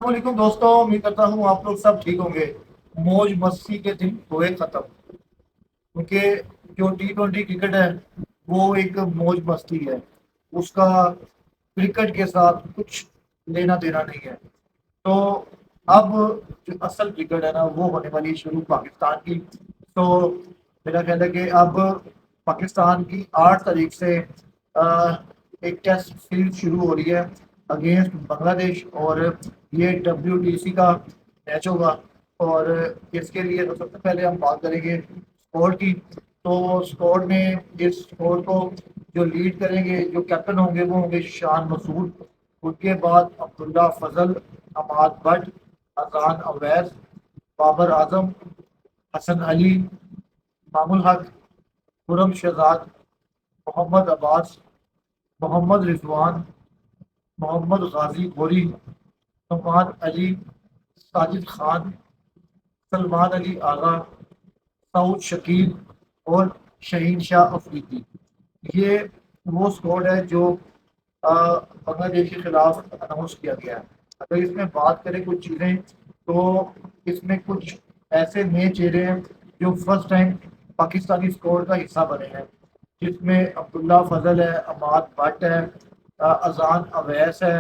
السلام علیکم دوستوں، امید کرتا ہوں آپ لوگ سب ٹھیک ہوں گے۔ موج مستی کے دن ہوئے ختم، کیونکہ جو ٹی 20 کرکٹ ہے وہ ایک موج مستی ہے، اس کا کرکٹ کے ساتھ کچھ لینا دینا نہیں ہے۔ تو اب جو اصل کرکٹ ہے نا وہ ہونے والی شروع پاکستان کی۔ تو میرا خیال ہے کہ اب پاکستان کی 8 تاریخ سے ایک ٹیسٹ سیریز شروع ہو رہی ہے اگینسٹ بنگلہ دیش، اور یہ WTC کا میچ ہوگا۔ اور اس کے لیے تو سب سے پہلے ہم بات کریں گے اسکواڈ کی۔ تو اسکواڈ میں اس اسکواڈ کو جو لیڈ کریں گے، جو کیپٹن ہوں گے، وہ ہوں گے شان مسعود۔ ان کے بعد عبداللہ فضل، اماد بٹ، اذان اویس، بابر اعظم، حسن علی، امام الحق، خرم شہزاد، محمد عباس، محمد رضوان، محمد غازی گوری، نعمان علی، ساجد خان، سلمان علی آغا، سعود شکیل اور شہین شاہ افریدی۔ یہ وہ اسکواڈ ہے جو بنگلہ دیش کے خلاف اناؤنس کیا گیا ہے۔ اگر اس میں بات کریں کچھ چیزیں، تو اس میں کچھ ایسے نئے چہرے ہیں جو فرسٹ ٹائم پاکستانی اسکواڈ کا حصہ بنے ہیں، جس میں عبداللہ فضل ہے، اماد بٹ ہے، اذان اویس ہے،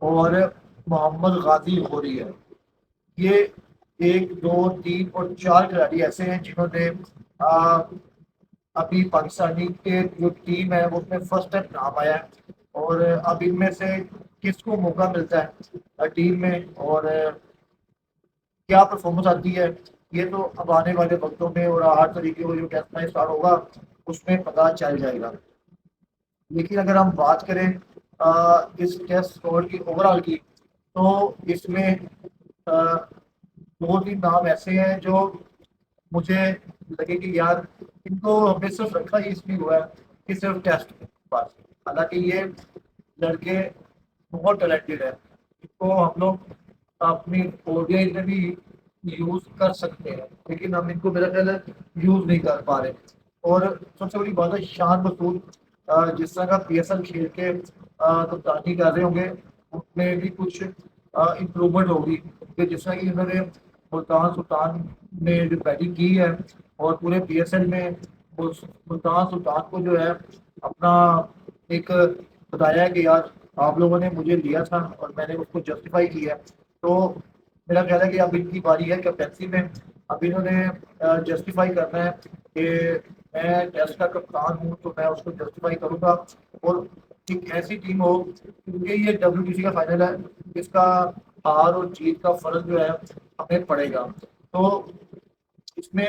اور محمد غازی غوری ہے۔ یہ ایک دو تین اور چار کھلاڑی ایسے ہیں جنہوں نے آ، ابھی پاکستانی کے جو ٹیم ہے وہ اس میں فرسٹ ٹائم نام آیا ہے۔ اور اب ان میں سے کس کو موقع ملتا ہے ٹیم میں، اور کیا پرفارمنس آتی ہے، یہ تو اب آنے والے وقتوں میں اور 8 طریقے کو جو ٹیسٹ میچ اسٹارٹ ہوگا اس میں پتہ چل جائے گا۔ لیکن اگر ہم بات کریں اس ٹیسٹ اسکواڈ کی اوور آل کی، تو اس میں آ، 2 3 نام ایسے ہیں جو مجھے لگے کہ یار ان کو ہم نے صرف رکھا ہی اس لیے ہوا ہے کہ صرف ٹیسٹ بس۔ حالانکہ یہ لڑکے بہت ٹیلنٹڈ ہیں، ان کو ہم لوگ اپنی اوڈیائی میں بھی یوز کر سکتے ہیں، لیکن ہم ان کو میرا خیال ہے یوز نہیں کر پا رہے۔ اور سب سے بڑی بات ہے شان مسعود، جس طرح کا PSL کھیل کے کپتانی کر رہے ہوں گے، اس میں بھی کچھ امپرومنٹ ہوگی، کہ جس طرح کہ انہوں نے ملتان سلطان میں جو بیٹنگ کی ہے، اور پورے PSL میں ملتان سلطان کو جو ہے اپنا ایک بتایا ہے کہ یار آپ لوگوں نے مجھے لیا تھا اور میں نے اس کو جسٹیفائی کیا ہے۔ تو میرا خیال ہے کہ اب ان کی باری ہے کیپٹنسی میں۔ اب انہوں نے جسٹیفائی کرنا ہے کہ میں ٹیسٹ کا کپتان ہوں تو میں اس کو جسٹیفائی کروں گا، اور ایک ایسی ٹیم ہو، کیونکہ یہ WTC کا فائنل ہے، اس کا ہار اور جیت کا فرق جو ہے ہمیں پڑے گا۔ تو اس میں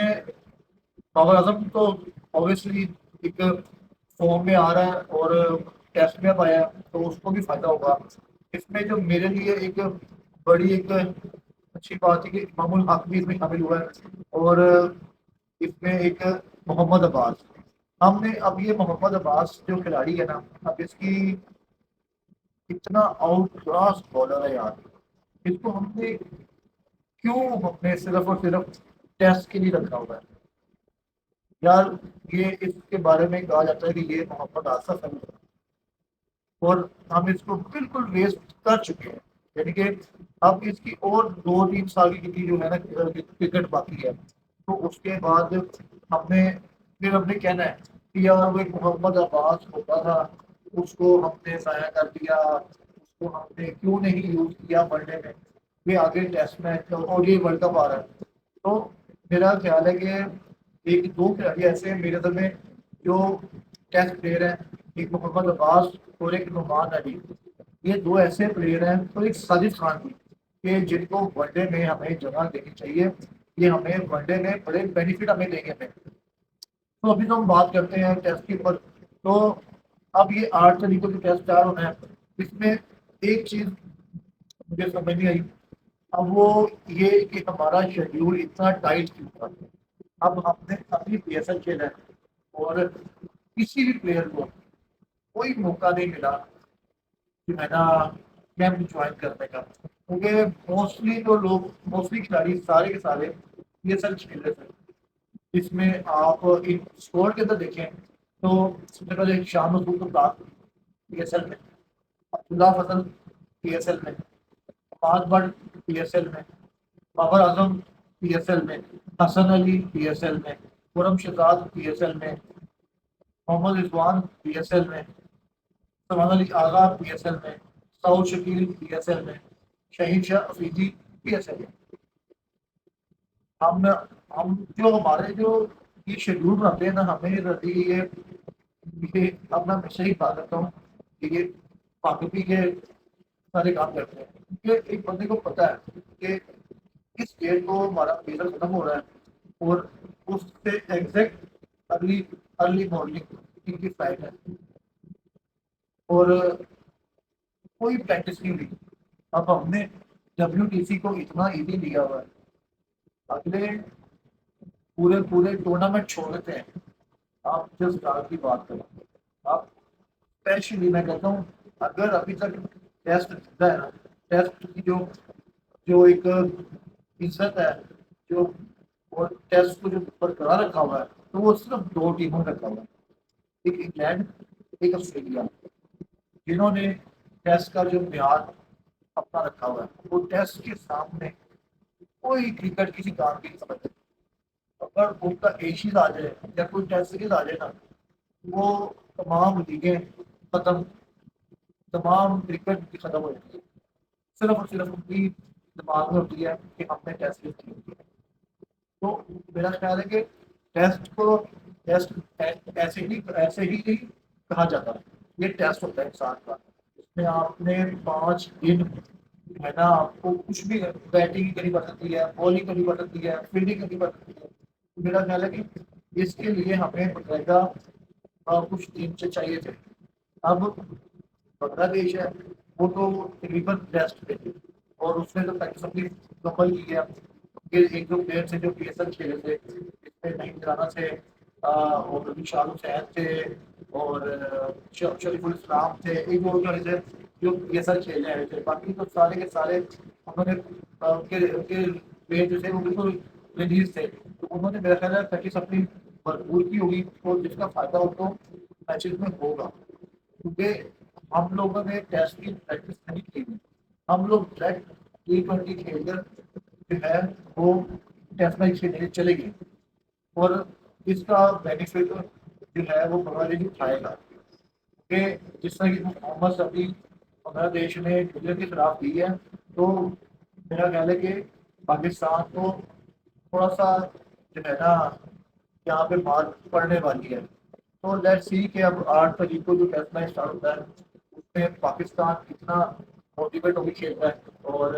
بابر اعظم تو اوبیسلی ایک فارم میں آ رہا ہے اور ٹیسٹ میں اب آیا ہے، تو اس کو بھی فائدہ ہوگا۔ اس میں جو میرے لیے ایک بڑی ایک اچھی بات ہے کہ امام الحق بھی اس میں شامل ہوا ہے، اور اس میں ایک محمد عباس۔ ہم نے اب یہ محمد عباس جو کھلاڑی ہے نا، اب اس کی اتنا آؤٹ کلاس بالر ہے یار، اس کو ہم نے کیوں ہم نے صرف اور صرف ٹیسٹ کے لیے رکھا ہوا ہے یار؟ یہ اس کے بارے میں کہا جاتا ہے کہ یہ محمد آصف ہے، اور ہم اس کو بالکل ویسٹ کر چکے ہیں۔ یعنی کہ اب اس کی اور 2 3 سال کی کتنی جو ہے نا کرکٹ باقی ہے، تو اس کے بعد ہم نے کہنا ہے کہ یار وہ ایک محمد عباس ہوتا تھا، اس کو ہم نے ضائع کر دیا، اس کو ہم نے کیوں نہیں یوز کیا ون ڈے میں، یہ آگے ٹیسٹ میچ اور یہ ورلڈ کپ آ رہا ہے۔ تو میرا خیال ہے کہ ایک دو کھلاڑی ایسے ہیں میرے دل میں جو ٹیسٹ پلیئر ہیں، ایک محمد عباس اور ایک نعمان علی۔ یہ دو ایسے پلیئر ہیں، اور ایک ساجد خان بھی، کہ جن کو ون ڈے میں ہمیں جگہ دینی چاہیے۔ یہ ہمیں ون ڈے میں بڑے بینیفٹ ہمیں دیں گے ہمیں۔ تو ابھی تو ہم بات کرتے ہیں ٹیسٹ کے اوپر۔ تو اب یہ 8 طریقوں کے ٹیسٹ تیار ہونا ہے، اس میں ایک چیز مجھے سمجھ نہیں آئی، اب وہ یہ کہ ہمارا شیڈیول اتنا ٹائٹ کیوں تھا۔ اب ہم نے ابھی PSL کھیلا ہے، اور کسی بھی پلیئر کو کوئی موقع نہیں ملا کہ میں نا کیمپ جوائن کرنے کا، کیونکہ موسٹلی کھلاڑی سارے کے سارے PSL کھیل رہے تھے۔ اس میں آپ ان اسکور کے اندر دیکھیں تو سب سے پہلے شاہ مسعود PSL میں، عبداللہ فضل PSL میں، Fahad Butt P S L میں، Babar Azam P S L میں، Hasan Ali P S L میں، Khurram Shahzad P S L میں، Muhammad Rizwan P S L میں، Salman Ali Agha P S L میں، Saud Shakeel P S L میں، Shahid Shah Afridi P S L میں۔ ہم ہم جو ہمارے جو یہ شیڈول بناتے ہیں نا، ہمیں یہ اپنا ہمیشہ ہی بات کرتا ہوں کہ یہ پاکپی کے سارے کام کرتے ہیں، کیونکہ ایک بندے کو پتہ ہے کہ کس ڈیٹ کو ہمارا ویزا ختم ہو رہا ہے، اور اس سے ایگزیکٹ ارلی مارننگ ان کی فلائٹ ہے، اور کوئی پریکٹس نہیں ہوئی۔ اب ہم نے WTC کو اتنا ایزی لیا ہوا ہے، اگلے پورے پورے ٹورنامنٹ چھوڑ دیتے ہیں۔ آپ جس ڈال کی بات کریں، آپ اسپیشلی میں کہتا ہوں، اگر ابھی تک ٹیسٹ زندہ ہے نا، ٹیسٹ کی جو جو ایک عزت ہے، جو اور ٹیسٹ کو جو برقرار رکھا ہوا ہے، تو وہ صرف دو ٹیموں نے رکھا ہوا ہے، ایک انگلینڈ، ایک آسٹریلیا، جنہوں نے ٹیسٹ کا جو معیار اپنا رکھا ہوا ہے، وہ ٹیسٹ کے سامنے کوئی کرکٹ کسی کام کی نہیں سمجھتے۔ اگر ان کا ایشیز آ جائے یا کوئی ٹیسٹ سیریز آ جائے نا، وہ تمام لیگیں ختم، تمام کرکٹ کی ختم ہو جاتی ہے، صرف اور صرف ان کی دماغ میں ہوتی ہے کہ ہم نے ٹیسٹ سیریز کی ہوتی ہے۔ تو میرا خیال ہے کہ ٹیسٹ کو ٹیسٹ ایسے ہی نہیں کہا جاتا، یہ ٹیسٹ ہوتا ہے انسان کا، اس میں آپ نے 5 دن ہے نا، آپ کو کچھ بھی بیٹنگ کرنی پڑ سکتی ہے، بالنگ کرنی پڑ سکتی ہے، فیلڈنگ کرنی پڑ سکتی ہے۔ میرا خیال ہے کہ اس کے لیے ہمیں باقاعدہ کچھ ٹیم سے چاہیے تھے۔ اب بنگلہ دیش ہے، وہ تو تقریباً ٹیسٹ پہ تھے، اور اس نے تو پریکٹس اپنی مکمل کی ہے۔ ایک دو پلیئر تھے جو PSL کھیلے تھے، اس میں نعیم رانا تھے، اور شاہ حسین تھے، اور شریف الاسلام تھے، ایک دو جنے تھے جو PSL کھیلنے آئے تھے، باقی تو سارے کے سارے انہوں نے ان کے پلیئر جو تھے وہ بالکل ریلیز تھے، تو انہوں نے میرا خیال ہے پریکٹس اپنی بھرپور کی ہوگی، اور جس کا فائدہ ان کو میچز میں ہوگا، کیونکہ ہم لوگوں نے ٹیسٹ کی پریکٹس نہیں کی، ہم لوگ ڈائریکٹ T20 کھیل کر جو ہے وہ ٹیسٹ میچ کھیلنے چلے گئے، اور اس کا بینیفٹ جو ہے وہ بنگلہ دیش اٹھائے گا، کہ جس طرح کی پرفارمنس ابھی بنگلہ دیش نے انڈیا کے خلاف دی ہے، تو میرا خیال ہے کہ پاکستان کو تھوڑا سا جو ہے نا یہاں پہ بات پڑنے والی ہے۔ تو لیٹ سی کہ اب 8 تاریخ کو جو ٹیسٹ میچ اسٹارٹ ہوتا ہے، اس میں پاکستان کتنا موٹیویٹ ہو کے کھیلتا ہے، اور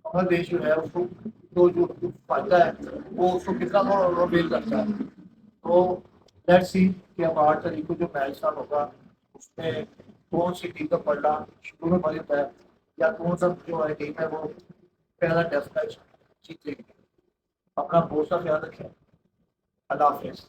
بنگلہ دیش جو ہے اس کو جو فائدہ ہے وہ اس کو کتنا اویل کرتا ہے۔ تو لیٹ سی کہ اب 8 تاریخ کو جو میچ اسٹارٹ ہوگا، اس میں کون سی ٹیم کا پلڑا شروع میں بن جاتا ہے، یا کون سا جو ہے ٹیم ہے وہ پہلا ٹیسٹ میچ جیتے گی۔ اپنا بہت سا خیال رکھیں، اللہ حافظ۔